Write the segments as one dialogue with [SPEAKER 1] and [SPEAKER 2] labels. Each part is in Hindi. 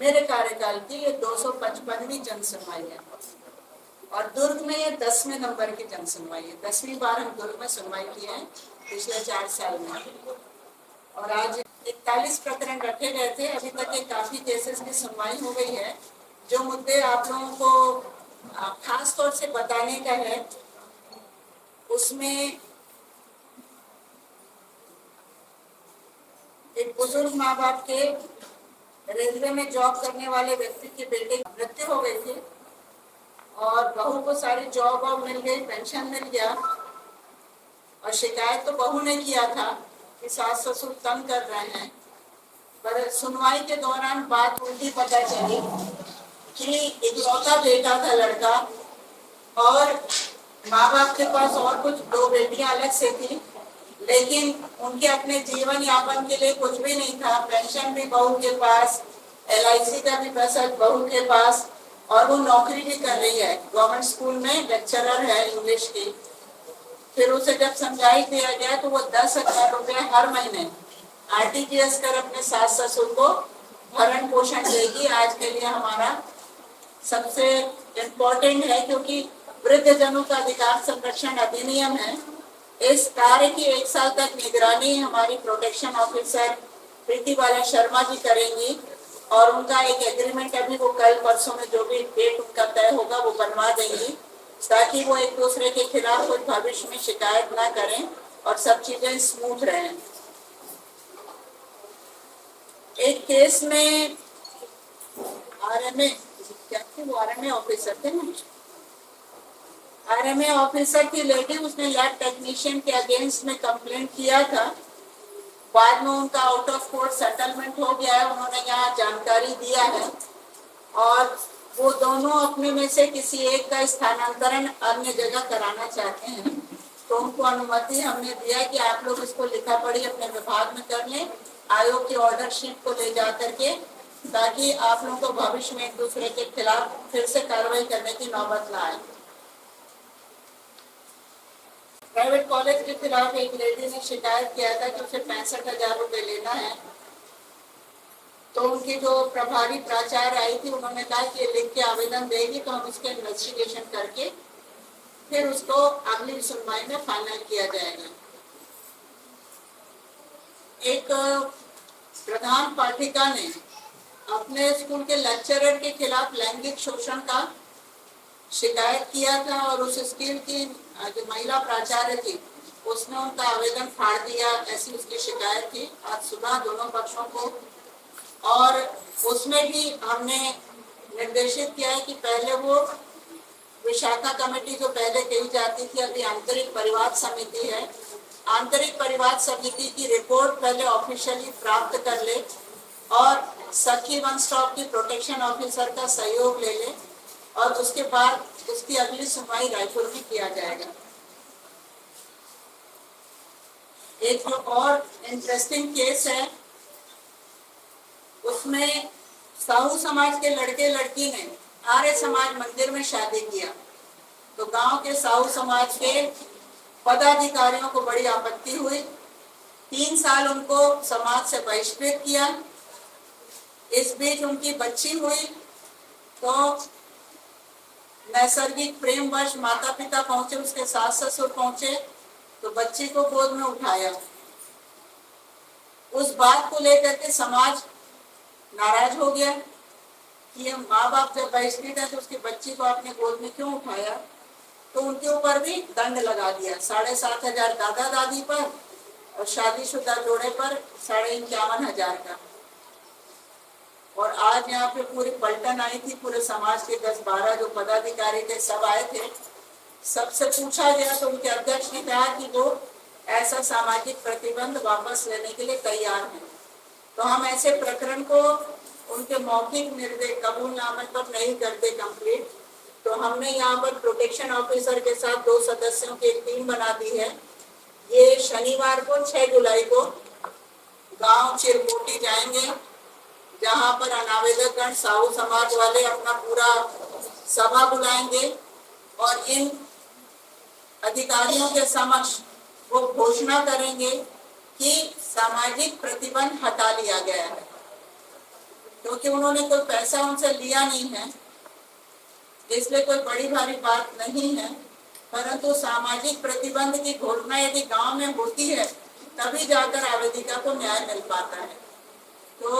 [SPEAKER 1] मेरे कार्यकाल की ये 255वीं जन सुनवाई है और दुर्ग में ये 10वें नंबर की जन सुनवाई है। 10वीं बार हम दुर्ग में सुनवाई किए हैं पिछले 4 साल में। और आज 41 प्रकरण रखे गए थे। अभी तक ये काफी केसेस की सुनवाई हो गई है। जो मुद्दे आप लोगों को खास तौर से बताने का है, उसमें एक बुजुर्ग माँ बाप के रेलवे में जॉब करने वाले व्यक्ति के बेटे की मृत्यु हो गई थी और बहू को सारी जॉब मिल गई, पेंशन मिल गया और शिकायत तो बहू ने किया था कि सास ससुर तंग कर रहे हैं। पर सुनवाई के दौरान बात उल्टी पता चली कि इकलौता बेटा था लड़का और माँ बाप के पास और कुछ 2 बेटियां अलग से थी, लेकिन उनके अपने जीवन यापन के लिए कुछ भी नहीं था। पेंशन भी बहू के पास, LIC का भी पैसा बहू के पास और वो नौकरी भी कर रही है, गवर्नमेंट स्कूल में लेक्चरर है इंग्लिश की। फिर उसे जब समझाई दिया गया तो वो 10,000 रुपये हर महीने RTGS कर अपने सास ससुर को भरण पोषण देगी। आज के लिए हमारा सबसे इम्पोर्टेंट है, क्योंकि वृद्धजनों का अधिकार संरक्षण अधिनियम है। इस कार्य की 1 साल तक निगरानी हमारी प्रोटेक्शन ऑफिसर प्रीति बाला शर्मा जी करेंगी और उनका एक एग्रीमेंट अभी वो कल परसों में जो भी डेट उनका तय होगा वो बनवा देंगी, ताकि वो एक दूसरे के खिलाफ कोई भविष्य में शिकायत ना करें और सब चीजें स्मूथ रहें। एक केस में RMA क्या थी, वो RMA ऑफिसर थे ना, RMA ऑफिसर की लेडी, उसने लैब टेक्नीशियन के अगेंस्ट में कंप्लेंट किया था। बाद में उनका आउट ऑफ कोर्ट सेटलमेंट हो गया है, उन्होंने यहाँ जानकारी दिया है और वो दोनों अपने में से किसी एक का स्थानांतरण अन्य जगह कराना चाहते हैं। तो उनको अनुमति हमने दिया कि आप लोग इसको लिखा पढ़ी अपने विभाग में कर लें, आयोग की ऑर्डर शीट को ले जा करके, ताकि आप लोगों को भविष्य में एक दूसरे के खिलाफ फिर से कार्रवाई करने की नौबत ना आए। प्राइवेट कॉलेज के खिलाफ एक लेडी ने शिकायत किया था कि उसे 65,000 रुपये लेना है। तो उनकी जो प्रभारी प्राचार्य आई थी, उन्होंने कहा कि लिख के आवेदन देगी तो हम इसके इन्वेस्टिगेशन करके फिर उसको अगली सुनवाई में फाइनल किया जाएगा। एक प्रधान पाठिका ने अपने स्कूल के लेक्चरर के खिलाफ लैंगिक शोषण का शिकायत किया था और उस स्कूल की जो महिला प्राचार्य थी उसने उनका आवेदन फाड़ दिया, ऐसी उसकी शिकायत थी आज सुबह दोनों पक्षों को। और उसमें भी हमने निर्देशित किया है कि पहले वो विशाखा कमेटी जो पहले कही जाती थी, अभी आंतरिक परिवाद समिति है, आंतरिक परिवाद समिति की रिपोर्ट पहले ऑफिशियली प्राप्त कर ले और सखी वन स्टॉप की प्रोटेक्शन ऑफिसर का सहयोग ले ले और उसके बाद उसकी अगली सुनवाई रायपुर में किया जाएगा। एक जो और इंटरेस्टिंग केस है, उसमें साहू समाज के लड़के लड़की ने आर्य समाज मंदिर में शादी किया। तो गांव के साहू समाज के पदाधिकारियों को बड़ी आपत्ति हुई, 3 साल उनको समाज से बहिष्कृत किया। इस बीच उनकी बच्ची हुई तो नैसर्गिक प्रेमवश माता पिता पहुंचे, उसके सास ससुर पहुंचे तो बच्ची को गोद में उठाया। उस बात को लेकर के समाज नाराज हो गया कि ये माँ बाप जब बहिष्कृत है तो उसकी बच्ची को आपने गोद में क्यों उठाया। तो उनके ऊपर भी दंड लगा दिया, 7,500 दादा दादी पर और शादीशुदा जोड़े पर 51,500 का। और आज यहाँ पे पूरी पलटन आई थी, पूरे समाज के 10-12 जो पदाधिकारी थे सब आए थे। सबसे पूछा गया तो उनके अध्यक्ष ने कहा कि वो ऐसा सामाजिक प्रतिबंध वापस लेने के लिए तैयार हैं। तो हम ऐसे प्रकरण को उनके मौखिक निर्देश कबूलनामे पर नहीं करते कंप्लीट। तो हमने यहाँ पर प्रोटेक्शन ऑफिसर के साथ 2 सदस्यों की एक टीम बना दी है। ये शनिवार को 6 जुलाई को गांव चिरकोटी जाएंगे, जहां पर अनावेदकगण साहू समाज वाले अपना पूरा सभा बुलाएंगे और इन अधिकारियों के समक्ष वो घोषणा करेंगे कि सामाजिक प्रतिबंध हटा लिया गया है। क्योंकि उन्होंने कोई पैसा उनसे लिया नहीं है, इसलिए कोई बड़ी भारी बात नहीं है। परंतु सामाजिक प्रतिबंध की घोषणा यदि गांव में होती है तभी जाकर आवेदिका को न्याय मिल पाता है। तो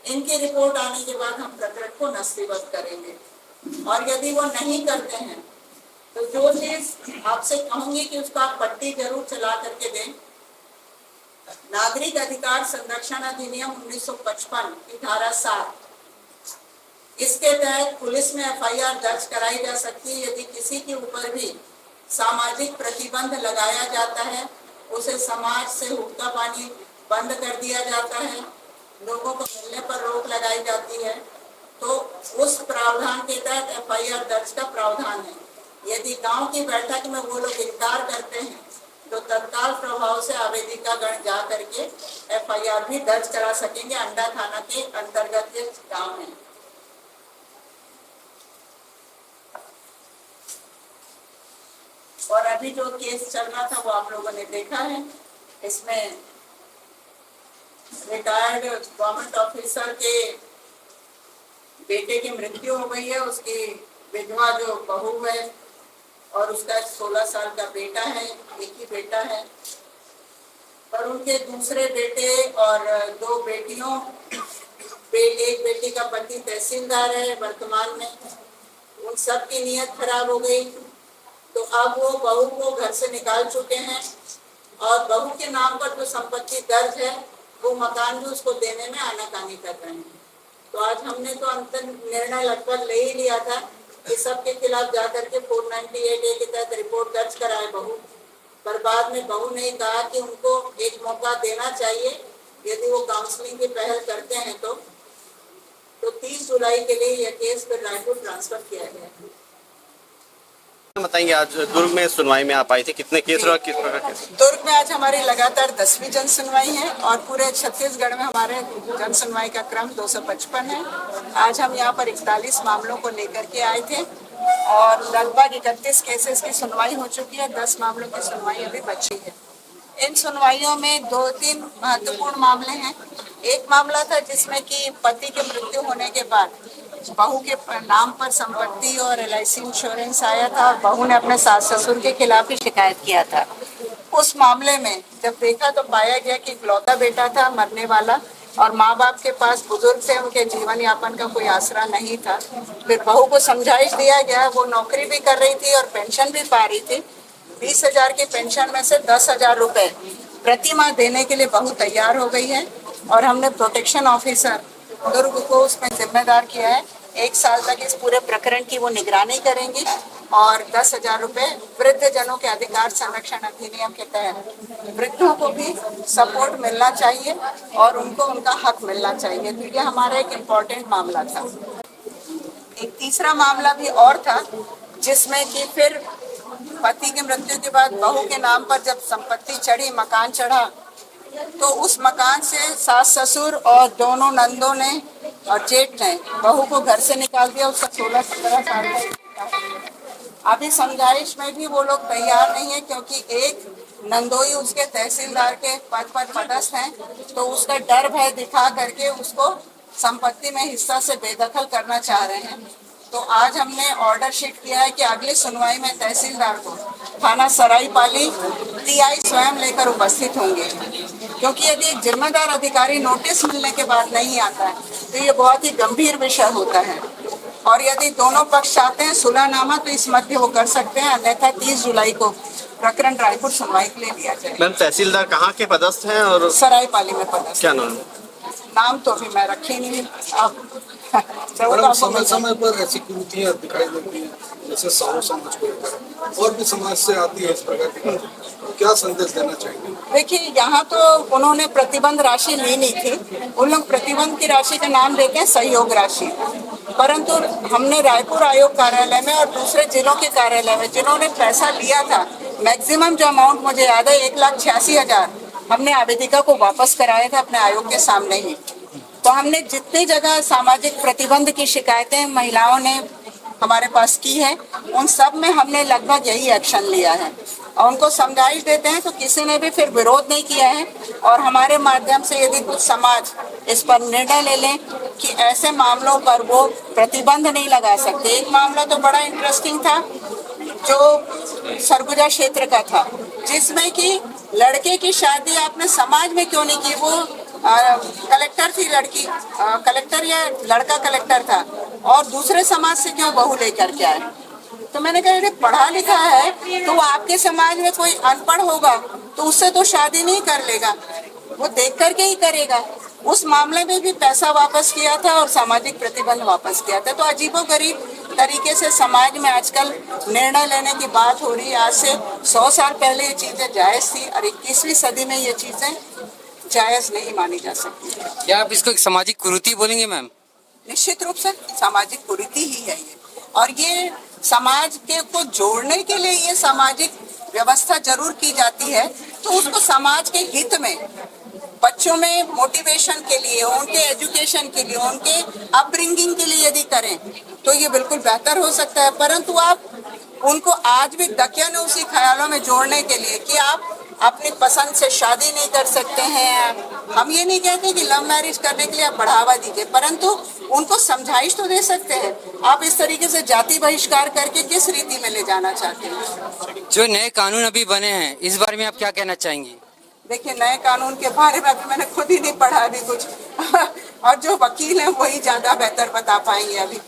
[SPEAKER 1] इनकी रिपोर्ट आने के बाद हम प्रकरण को नस्तीबद्ध करेंगे, और यदि वो नहीं करते हैं तो जो चीज आपसे कहूंगी कि उसका आप पट्टी जरूर चला करके दें। नागरिक अधिकार संरक्षण अधिनियम 1955 की धारा 7, इसके तहत पुलिस में एफआईआर दर्ज कराई जा सकती है यदि किसी के ऊपर भी सामाजिक प्रतिबंध लगाया जाता है, उसे समाज से हुक्का पानी बंद कर दिया जाता है, लोगों को मिलने पर रोक लगाई जाती है, तो उस प्रावधान के तहत एफआईआर दर्ज का प्रावधान है। यदि गांव की बैठक में वो लोग इनकार करते हैं तो तत्काल प्रभाव से आवेदिका गण जा करके एफआईआर भी दर्ज करा सकेंगे। अंडा थाना के अंतर्गत ये गांव है। और अभी जो केस चल रहा था वो आप लोगों ने देखा है। इसमें रिटायर्ड गवर्नमेंट ऑफिसर के बेटे की मृत्यु हो गई है, उसकी विधवा जो बहू है और उसका 16 साल का बेटा है, एक ही बेटा है। पर उनके दूसरे बेटे और 2 बेटियों, एक बेटी का पति तहसीलदार है वर्तमान में, उन सब की नीयत खराब हो गई। तो अब वो बहू को घर से निकाल चुके हैं और बहू के नाम पर जो संपत्ति दर्ज है वो मकान भी उसको देने में आनाकानी कर रहे हैं। तो आज हमने तो अंतिम निर्णय लगभग ले ही लिया था कि सबके खिलाफ जाकर के 498A के तहत रिपोर्ट दर्ज कराए बहू। पर बाद में बहू ने कहा कि उनको एक मौका देना चाहिए, यदि वो काउंसलिंग की पहल करते हैं तो 30 जुलाई के लिए यह केस फिर रायपुर ट्रांसफर किया गया है।
[SPEAKER 2] बताएंगे, आज दुर्ग में सुनवाई में आप आए थे, कितने केस और किस प्रकार केस?
[SPEAKER 1] दुर्ग में आज हमारी लगातार 10वीं जन सुनवाई है और पूरे छत्तीसगढ़ में हमारे जन सुनवाई का क्रम 255 है। आज हम यहाँ पर 41 मामलों को लेकर के आए थे और लगभग 31 केसेस की सुनवाई हो चुकी है। 10 मामलों की सुनवाई अभी बची है। इन सुनवाइयों में 2-3 महत्वपूर्ण मामले हैं। एक मामला था जिसमें कि पति की मृत्यु होने के बाद बहू के नाम पर संपत्ति और LIC इंश्योरेंस आया था और बहू ने अपने सास ससुर के खिलाफ ही शिकायत किया था। उस मामले में जब देखा तो पाया गया कि इकलौता बेटा था मरने वाला और माँ बाप के पास बुजुर्ग थे, उनके जीवन यापन का कोई आसरा नहीं था। फिर बहू को समझाइश दिया गया, वो नौकरी भी कर रही थी और पेंशन भी पा रही थी। 20,000 की पेंशन में से 10,000 रुपए प्रति माह देने के लिए बहू तैयार हो गई है और हमने प्रोटेक्शन ऑफिसर दुर्ग को उसमें जिम्मेदार किया है। 1 साल तक इस पूरे प्रकरण की वो निगरानी करेंगी और 10,000 रुपए वृद्ध जनों के अधिकार संरक्षण अधिनियम के तहत वृद्धों को भी सपोर्ट मिलना चाहिए और उनको उनका हक मिलना चाहिए। तो ये हमारा एक इम्पोर्टेंट मामला था। एक तीसरा मामला भी और था जिसमें कि फिर पति की मृत्यु के बाद बहू के नाम पर जब संपत्ति चढ़ी, मकान चढ़ा, तो उस मकान से सास ससुर और दोनों नंदों ने और जेठ ने बहू को घर से निकाल दिया। उसका 16-17 साल का। अभी समझाइश में भी वो लोग तैयार नहीं है क्योंकि एक नंदोई उसके तहसीलदार के पद पर पदस्थ हैं, तो उसका डर भय दिखा करके उसको संपत्ति में हिस्सा से बेदखल करना चाह रहे हैं। तो आज हमने ऑर्डर शीट किया है कि अगली सुनवाई में तहसीलदार को थाना सरायपाली TI स्वयं लेकर उपस्थित होंगे, क्योंकि यदि एक जिम्मेदार अधिकारी नोटिस मिलने के बाद नहीं आता है तो ये बहुत ही गंभीर विषय होता है। और यदि दोनों पक्ष चाहते हैं सुलहनामा तो इस मध्य वो कर सकते हैं, अन्यथा 30 जुलाई को प्रकरण रायपुर सुनवाई के लिए लिया जाए।
[SPEAKER 2] मैम, तहसीलदार कहाँ के पदस्थ हैं? और
[SPEAKER 1] सरायपाली में पदस्थ।
[SPEAKER 2] क्या नाम?
[SPEAKER 1] नाम तो अभी मैं रखी नहीं। अब
[SPEAKER 3] समय समय पर ऐसी कृतियां दिखाई देती हैं, जैसे साहू समाज को और भी समाज से आती है इस प्रकार की, क्या संदेश देना चाहिए?
[SPEAKER 1] देखिए, यहाँ तो उन्होंने प्रतिबंध राशि ली नहीं थी। उन लोग प्रतिबंध की राशि का नाम देते हैं सहयोग राशि, परंतु हमने रायपुर आयोग कार्यालय में और दूसरे जिलों के कार्यालय में जिन्होंने पैसा लिया था, मैक्सिमम जो अमाउंट मुझे याद है 1,86,000 हमने आवेदिका को वापस कराया था अपने आयोग के सामने ही। तो हमने जितनी जगह सामाजिक प्रतिबंध की शिकायतें महिलाओं ने हमारे पास की है, उन सब में हमने लगभग यही एक्शन लिया है। और उनको समझाइश देते हैं, तो किसी ने भी फिर विरोध नहीं किया है। और हमारे माध्यम से यदि कुछ समाज इस पर निर्णय ले लें कि ऐसे मामलों पर वो प्रतिबंध नहीं लगा सकते। एक मामला तो बड़ा इंटरेस्टिंग था जो सरगुजा क्षेत्र का था, जिसमें कि लड़के की शादी आपने समाज में क्यों नहीं की। वो कलेक्टर थी लड़की, कलेक्टर या लड़का कलेक्टर था, और दूसरे समाज से क्यों बहू लेकर के आए। तो मैंने कहा यदि पढ़ा लिखा है तो वो आपके समाज में कोई अनपढ़ होगा तो उससे तो शादी नहीं कर लेगा, वो देख करके ही करेगा। उस मामले में भी पैसा वापस किया था और सामाजिक प्रतिबंध वापस किया था। तो अजीबोगरीब तरीके से समाज में आजकल निर्णय लेने की बात हो रही है। आज से 100 साल पहले ये चीजें जायज थी और 21वीं सदी में ये चीजें जायज नहीं मानी जा सकती।
[SPEAKER 4] क्या आप इसको एक सामाजिक कुरीति बोलेंगे मैम?
[SPEAKER 1] निश्चित रूप से सामाजिक कुरीति ही है ये, और ये समाज के को जोड़ने के लिए ये सामाजिक व्यवस्था जरूर की जाती है। तो उसको समाज के हित में, बच्चों में मोटिवेशन के लिए, उनके एजुकेशन के लिए, उनके अपब्रिंगिंग के लिए यदि करें तो ये बिल्कुल बेहतर हो सकता है। परंतु आप उनको आज भी दकियान उसी ख्यालों में जोड़ने के लिए कि आप अपनी पसंद से शादी नहीं कर सकते हैं। हम ये नहीं कहते कि लव मैरिज करने के लिए आप बढ़ावा दीजिए, परंतु उनको समझाइश तो दे सकते हैं। आप इस तरीके से जाति बहिष्कार करके किस रीति में ले जाना चाहते हैं।
[SPEAKER 4] जो नए कानून अभी बने हैं इस बारे में आप क्या कहना चाहेंगी?
[SPEAKER 1] देखिए, नए कानून के बारे में अभी मैंने खुद ही नहीं पढ़ा अभी कुछ और जो वकील हैं वही ज्यादा बेहतर बता पाएंगे अभी।